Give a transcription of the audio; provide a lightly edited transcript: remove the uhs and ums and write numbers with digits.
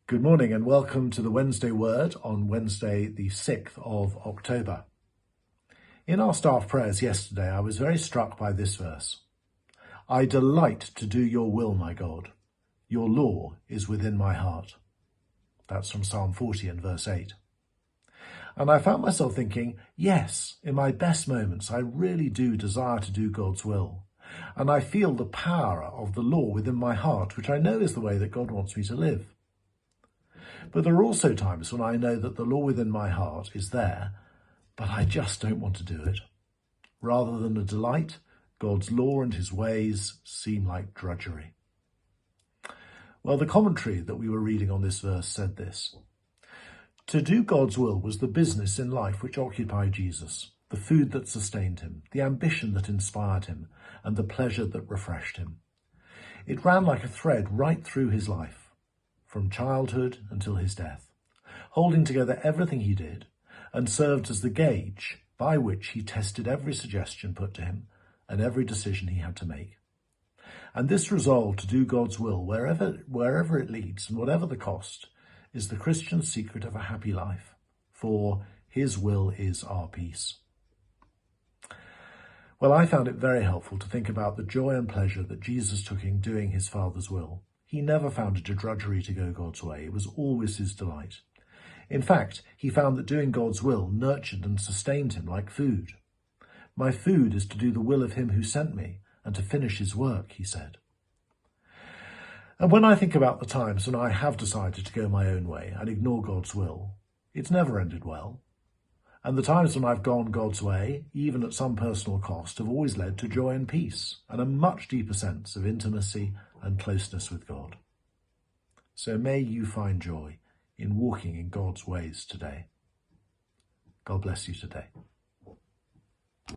Good morning and welcome to the Wednesday Word on Wednesday, the 6th of October. In our staff prayers yesterday, I was very struck by this verse. I delight to do your will, my God. Your law is within my heart. That's from Psalm 40 and verse 8. And I found myself thinking, yes, in my best moments, I really do desire to do God's will. And I feel the power of the law within my heart, which I know is the way that God wants me to live. But there are also times when I know that the law within my heart is there, but I just don't want to do it. Rather than a delight, God's law and his ways seem like drudgery. Well, the commentary that we were reading on this verse said this. To do God's will was the business in life which occupied Jesus, the food that sustained him, the ambition that inspired him, and the pleasure that refreshed him. It ran like a thread right through his life, from childhood until his death, holding together everything he did, and served as the gauge by which he tested every suggestion put to him and every decision he had to make. And this resolve to do God's will wherever it leads and whatever the cost is the Christian secret of a happy life, for his will is our peace. Well, I found it very helpful to think about the joy and pleasure that Jesus took in doing his Father's will. He never found it a drudgery to go God's way. It was always his delight. In fact, he found that doing God's will nurtured and sustained him like food. My food is to do the will of him who sent me and to finish his work, he said. And when I think about the times when I have decided to go my own way and ignore God's will, it's never ended well. And the times when I've gone God's way, even at some personal cost, have always led to joy and peace and a much deeper sense of intimacy and closeness with God. So may you find joy in walking in God's ways today. God bless you today.